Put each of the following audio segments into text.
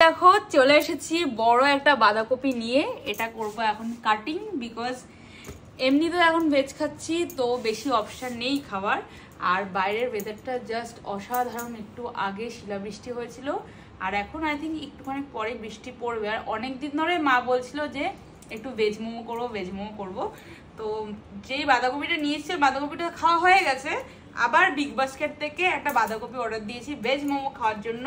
দেখো চলে এসেছি বড় একটা বাঁধাকপি নিয়ে। এটা করব এখন কাটিং, বিকজ এমনিতে এখন ভেজ খাচ্ছি তো বেশি অপশন নেই খাবার। আর বাইরের ওয়েদারটা জাস্ট অসাধারণ। একটু আগে শিলাবৃষ্টি হয়েছিল আর এখন আই থিঙ্ক একটুখানি পরে বৃষ্টি পড়বে। আর অনেকদিন ধরে মা বলছিল যে একটু ভেজ মোমো করবো, ভেজ মোমো করবো। তো যেই বাঁধাকপিটা নিয়েছি বাঁধাকপিটা খাওয়া হয়ে গেছে। আবার বিগ বাস্কেট থেকে একটা বাঁধাকপি অর্ডার দিয়েছি ভেজ মোমো খাওয়ার জন্য।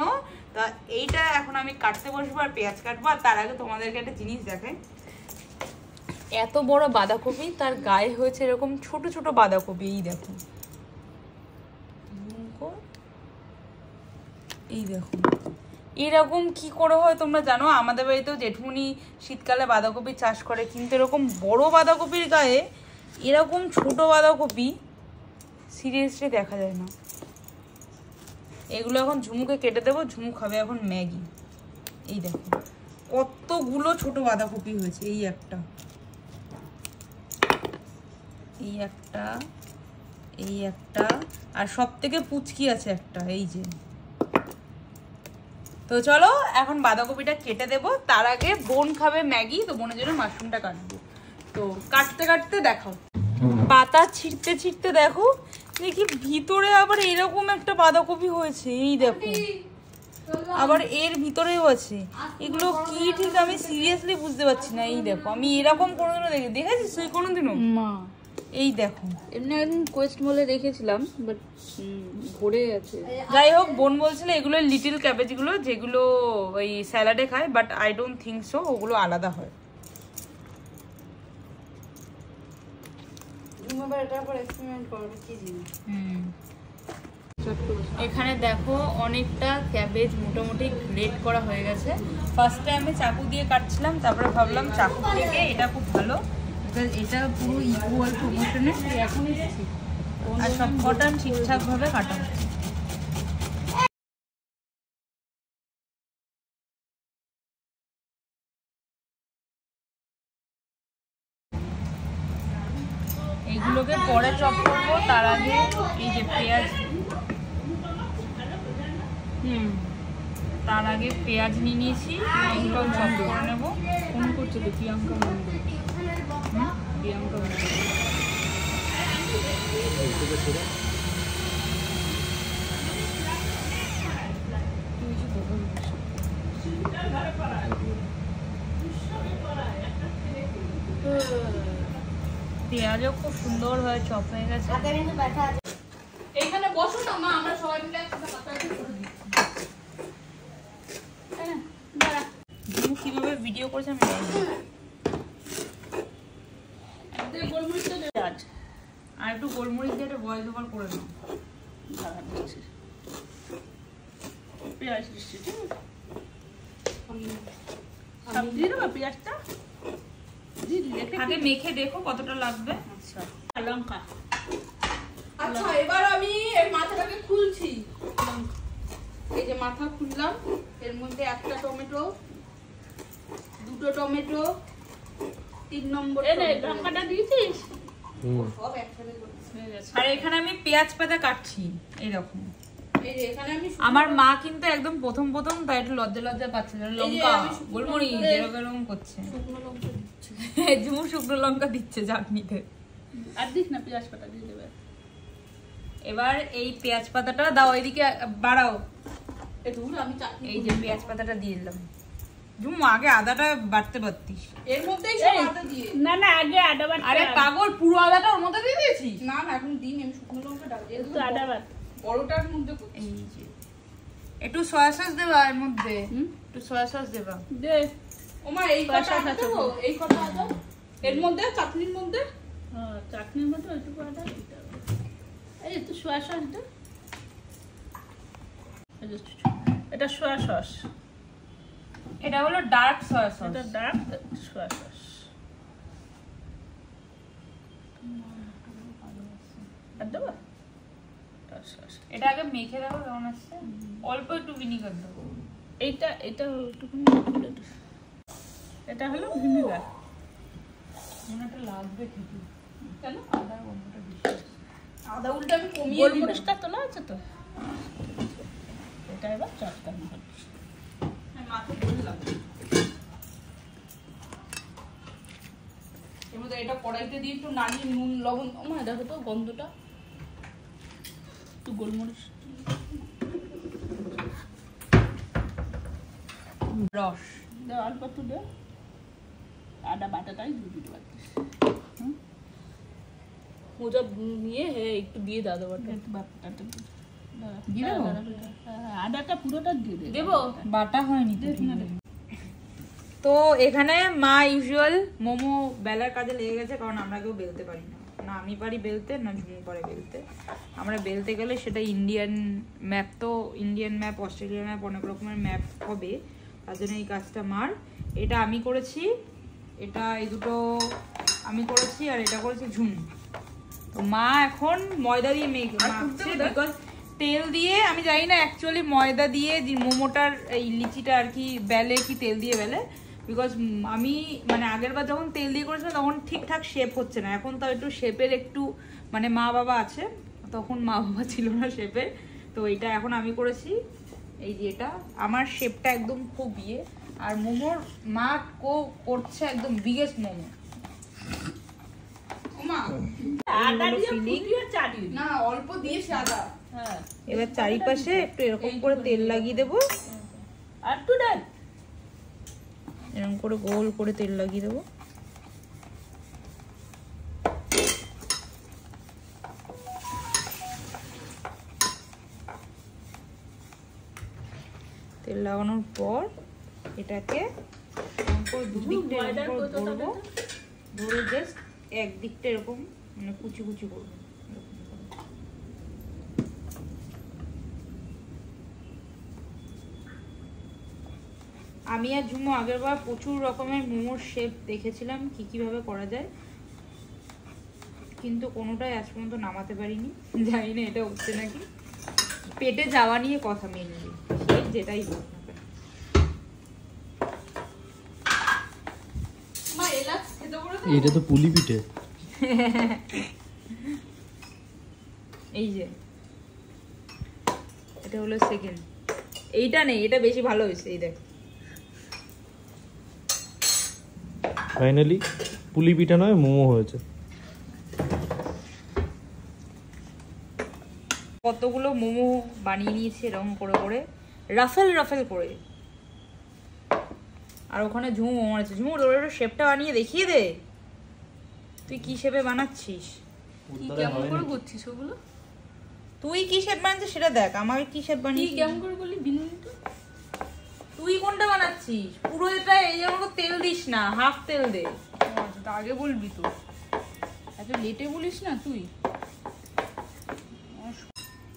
তা এইটা এখন আমি কাটতে বসবো আর পেঁয়াজ কাটবো। আর তার আগে তোমাদেরকে একটা জিনিস দেখাই। এত বড় বাঁধাকপি, তার গায়ে হয়েছে এরকম ছোট ছোট বাঁধাকপি। এই দেখো, এই দেখো এরকম কি করে হয় তোমরা জানো? আমাদের বাড়িতেও জেঠুমনি শীতকালে বাঁধাকপি চাষ করে, কিন্তু এরকম বড় বাঁধাকপির গায়ে এরকম ছোট বাঁধাকপি সিরিয়াসলি দেখা যায় না। এগুলো এখন ঝুমুকে কেটে দেবো, ঝুমু খাবে এখন ম্যাগি। এই দেখো কতগুলো ছোট বাঁধাকপি হয়েছে। এই একটা, এই একটা, এই একটা, আর সব থেকে পুচকি আছে একটা, এই যে। তো চলো এখন বাঁধাকপিটা কেটে দেবো। তার আগে বোন খাবে ম্যাগি, তো বোনের জন্য মাশরুমটা কাটবো। তো কাটতে কাটতে দেখাও। পাতা ছিঁড়তে ছিঁড়তে দেখো দেখি ভিতরে আবার এরকম একটা বাঁধাকপি হয়েছে। এই দেখো, আবার এর ভিতরেও আছে। এগুলো কি ঠিক আমি সিরিয়াসলি বুঝতে পারছি না। এই দেখো, আমি এরকম কোনোদিনও দেখেছিস তুই কোনোদিনও? মা এই দেখো, এমনি একদিন কোয়েস্ট মলে রেখেছিলাম, বাট ভরে আছে। যাই হোক, বোন বলছিল এগুলো লিটল ক্যাবেজগুলো যেগুলো ওই স্যালাডে খায়, but I don't think so, ওগুলো আলাদা হয়। এখানে দেখো অনেকটা ক্যাবেজ মোটামুটি গ্রেট করা হয়ে গেছে। ফার্স্টে আমি চাকু দিয়ে কাটছিলাম, তারপরে ভাবলাম চাকু থেকে এটা খুব ভালো, এটা পুরো ইকুয়াল প্রপোর্শনে এখন আর সব কটা ঠিকঠাক ভাবে কাটা হচ্ছে। এইগুলোকে পরে চপ করবো, তার আগে এই যে পেঁয়াজ, তার আগে পেঁয়াজ নিয়ে নিয়েছি, এইটাও চপ করে নেবো। ফোন করছে তো প্রিয়াঙ্কা মন্ডল, প্রিয়াঙ্কা মন্ডল। পেঁয়াজও খুব সুন্দর হয়ে চপ হয়ে গেছে। এইখানে বসো না মা, আমরা সবাই মিলে একসাথে কথা বলছি। কিভাবে ভিডিও করেছে আমি জানি না। আর একটু গোলমরিচ দিয়ে একটা ভয়েস ওভার করে নাও। পেঁয়াজ দিয়ে দেবো পেঁয়াজটা, আগে মেখে দেখো কতটা লাগবে। আচ্ছা লঙ্কা। আচ্ছা এবার আমি এই মাথাটাকে খুলছি। এই যে মাথা খুললাম, এর মধ্যে একটা টমেটো, দুটো টমেটো, 3 নম্বর লঙ্কাটা দিয়েছিস সব একসাথে হয়ে গেছে। আর এখানে আমি পেঁয়াজ পাতা কাটছি এইরকম। এই যে এখানে আমি আমার মা কিন্তু একদম প্রথম প্রথম তাই একটু লজ্জা লজ্জা পাচ্ছে, লঙ্কা গোলমরিচ এরকম করছে। শুকনো লঙ্কা দিচ্ছি। ঝুমু শুকনো লঙ্কা দিচ্ছে চাটনিতে। আর দিস না, পেঁয়াজ পাতা দিয়ে দেবে। এবার এই পেঁয়াজ পাতাটা দাও, এইদিকে বাড়াও। আমি চাটনি, এই যে পেঁয়াজ পাতাটা দিয়ে দিলাম। ঝুমু আগে আদাটা বাটতে পারতিস। এর মধ্যেই সব আদা দিয়ে। না না, আগে আদা বাটা। আরে পাগল, পুরো আদাটা ওর মধ্যে দিয়ে দিয়েছিস? না না এখন দিন, আমি শুকনো লঙ্কা ডাল দিয়ে একটু আদা বাটা। বড়টার মধ্যে করছি। এই যে একটু সয়া সস দেবা এর মধ্যে, একটু সয়া সস দেবা। দে ওমা এই কথা আছে তো, এই কথা আছে এর মধ্যে, চাটনির মধ্যে। চাটনির মধ্যে ওইটুকু আদা দিতে হবে। এই একটু সোয়া সস দে। এটা সোয়া সস, এটা হলো ডার্ক সয়া সস। এটা ডার্ক সোয়া সস। আর দেবো এটা আগে মেখে দেবো কেমন আসছে। অল্প একটু ভিনিগার দেবো। এইটা এটা এটা হলো ভিনেগার। মনে একটা লাগবে খেতে। কেন? আদার গন্ধটা বেশি। আদা উল্টে আমি কমিয়ে দিলাম। গোলমরিচটা তোলা আছে তো, এটা এবার চটকানো হচ্ছে। মাথা এটা কড়াইতে দিয়ে একটু নাড়িয়ে নুন লবণ দেখো তো গন্ধটা একটু গোলমরিচ রস দাও অল্প একটু দে আদা বাটাটাই দিয়ে দিতে পারতিস মোজা নিয়ে একটু দিয়ে দাদা বাটা একটু বাটাটা দিয়ে দেবো? আদাটা পুরোটা দিয়ে দে দেবো বাটা হয়নি তো তো এখানে মা ইউজুয়াল মোমো বেলার কাজে লেগে গেছে, কারণ আমরা কেউ বেলতে পারি না, না আমি পারি বেলতে না ঝুমু পারে বেলতে। আমরা বেলতে গেলে সেটা ইন্ডিয়ান ম্যাপ, তো ইন্ডিয়ান ম্যাপ অস্ট্রেলিয়ান ম্যাপ অনেক রকমের ম্যাপ হবে, তার জন্য এই কাজটা মার। এটা আমি করেছি, এটা এই দুটো আমি করেছি, আর এটা করেছি ঝুমু। তো মা এখন ময়দা দিয়ে মাখছে, বিকজ তেল দিয়ে আমি জানি না অ্যাকচুয়ালি ময়দা দিয়ে মোমোটার এই লিচিটা আর কি বেলে কি তেল দিয়ে বেলে, বিকজ আমি মানে আগের বার যখন তেল দিয়ে করেছিলাম তখন ঠিকঠাক শেপ হচ্ছে না, এখন তো একটু শেপের একটু মানে মা বাবা আছে, তখন মা বাবা ছিল না শেপের, তো এটা এখন আমি করেছি। এই যে এটা আমার শেপটা একদম খুব ইয়ে, আর মোমোর মা করছে একদম বিগেস্ট মোমো। না অল্প দিয়েছি আদা। হ্যাঁ এবার চারিপাশে একটু এরকম করে তেল লাগিয়ে দেবো, আর একটু দেন এরকম করে গোল করে তেল লাগিয়ে দেবো। তেল লাগানোর পর এটাকে দুদিকটা এরকম করে ধরবো, ধরে জাস্ট একদিকটা এরকম মানে কুচি কুচি করবো। আমি আর ঝুমু আগের বার প্রচুর রকমের মোমোর শেপ দেখেছিলাম কিভাবে করা যায়, কিন্তু কোনোটাই আজ পর্যন্ত নামাতে পারিনি, জানি না এটা হচ্ছে নাকি। পেটে যাওয়া নিয়ে কথা মেনলি, শেপ যেটাই হোক না কেন। মা এলাচ খেতে করে দাও। এটা তো পুলি পিঠে। এই যে এটা হলো সেকেন্ড, এইটা নেই, এটা বেশি ভালো হয়েছে। এই দেখ ফাইনালি পুলি পিঠা নয় মোমো হয়েছে। কতগুলো মোমো বানিয়ে নিয়েছি এরকম করে করে, রাফেল রাফেল করে। আর ওখানে ঝুমু মোমো আছে, ঝুমু ওর শেপটা বানিয়ে দেখিয়ে দে, তুই কি শেপে বানাচ্ছিস, কি কেমন করে করছিস ওগুলো? তুই কি শেপ বানাচ্ছিস সেটা দেখ, আমাকে কি শেপ কি বানিয়েছিস কেমন করে বলি বিনুনিটা? তুই কোনটা বানাচ্ছিস? পুরো এটা এই যে আমাকে তেল দিস না, হাফ তেল দে। আচ্ছা আগে বলবি তো, এত লেটে বলিস না তুই।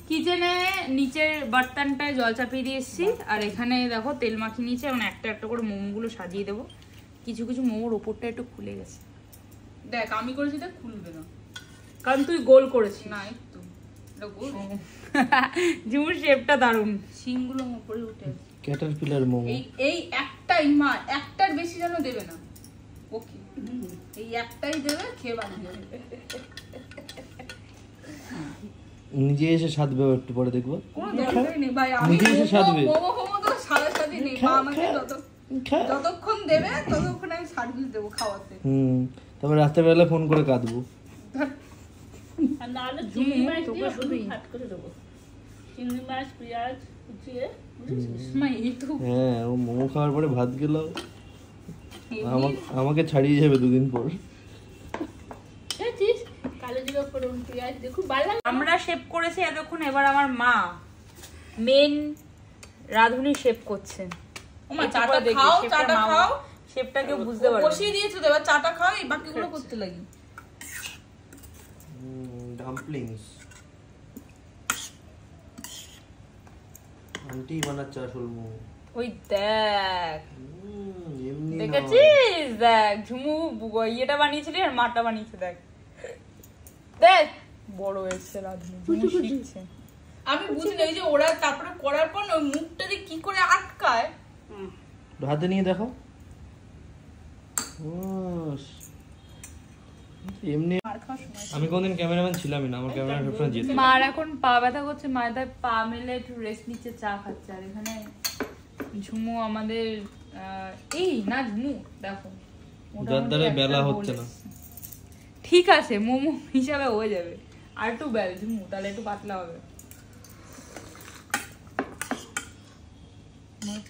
কিচেনে নিচের বার্তানটায় জল চাপিয়ে দিয়ে এসেছি, আর এখানে দেখো তেল মাখিয়ে নিয়েছি, এখন একটা একটা করে মোমোগুলো সাজিয়ে দেবো। কিছু কিছু মোমোর ওপরটা একটু খুলে গেছে, দেখ আমি করেছি দেখ খুলবে না, কারণ তুই গোল করেছিস না একটু এটা গোল ঝুমুর শেপটা দারুণ। শিংগুলো উপরে উঠে আছে। ক্যাটারপিলার মোমো। এই একটাই মা, একটার বেশি যেন দেবে না, ওকে এই একটাই দেবে, খেয়ে বানিয়ে দেবে। নিজে এসে সাধবে একটু পরে দেখবো। কোনো দরকারই নেই ভাই, আমি নিজে এসে সাধবে। মোমো তো সারা সাথে নেই, মা আমাকে যতক্ষণ দেবে ততক্ষণ আমি সার্ভিস দেবো খাওয়াতে। তারপর রাত্রেবেলা ফোন করে কাঁদবো। আর নাহলে চিংড়ি মাছ দিয়ে শুধু ভাত করে দেবো, চিংড়ি মাছ পেঁয়াজ কুচিয়ে, বুঝেছিস? মা এই তো হ্যাঁ, ও মোমো খাওয়ার পরে ভাত গেলাও আমাকে ছাড়িয়ে যাবে দুদিন পর। খেয়েছিস? কালো জিরা ফোড়ন পেঁয়াজ দিয়ে খুব ভালো লাগে। আমরা শেপ করেছি এতক্ষণ, এবার আমার মা মেন রাঁধুনি শেপ করছেন। মা চাটা খাও, চাটা খাও, শেপটা কেউ বুঝতে পারবে না। বসিয়ে দিয়েছো তো, এবার চাটা খাও, এই বাকিগুলো করতে লাগি। ডাম্পলিংস আন্টি বানাচ্ছে আসল মোমো। ওই দেখ, এমনি দেখেছিস? দেখ ঝুমু ইয়েটা বানিয়েছিলি আর মাটা বানিয়েছে, দেখ দেখ বড় হয়েছে রাঁধুনি, ঝুমু শিখছে। আমি বুঝি না এই যে ওরা তারপরে করার পর ওই মুখটা দিয়ে কি করে আটকায়। হাতে নিয়ে দেখো। এমনি আমি কোনদিন ক্যামেরাম্যান ছিলামই না, আমার ক্যামেরা সবসময় যেত। মার এখন পা ব্যথা করছে, মায়ের পা মেলে একটু রেস্ট নিচ্ছে, চা খাচ্ছে। আর এখানে ঝুমু আমাদের এই না ঝুমু দেখো যার দ্বারা বেলা হচ্ছে না। ঠিক আছে, মোমো হিসাবে হয়ে যাবে। আর একটু বেল ঝুমু, তাহলে একটু পাতলা হবে।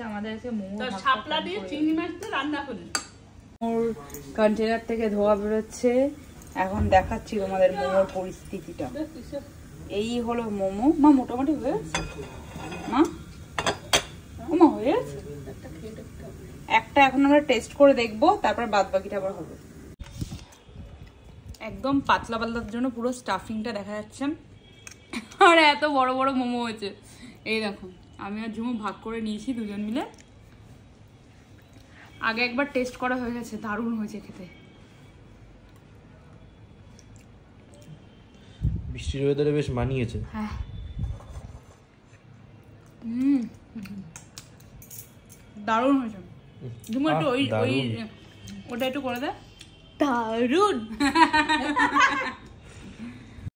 আমাদের আছে মোমো শাপলা দিয়ে চিংড়ি মাছ দিয়ে রান্না করি। মোমোর কন্টেনার থেকে ধোয়া বেরোচ্ছে। এখন দেখাচ্ছি তোমাদের মোমোর পরিস্থিতিটা। এই হলো মোমো। মা মোটামুটি হয়ে গেছে মা? মা হয়ে গেছে একটা। এখন আমরা টেস্ট করে দেখবো, তারপর বাদ বাকিটা আবার হবে। একদম পাতলা পাতলার জন্য পুরো স্টাফিংটা দেখা যাচ্ছে। আর এত বড় বড় মোমো হয়েছে। এই দেখো, আমি আর ঝুমু ভাগ করে নিয়েছি দুজন মিলে। আগে একবার টেস্ট করা হয়ে গেছে, দারুণ হয়েছে খেতে। বৃষ্টির ওয়েদারে বেশ মানিয়েছে। হ্যাঁ, দারুণ হয়েছে। ঝুমু একটু ওই ওটা একটু করে দে। দারুণ।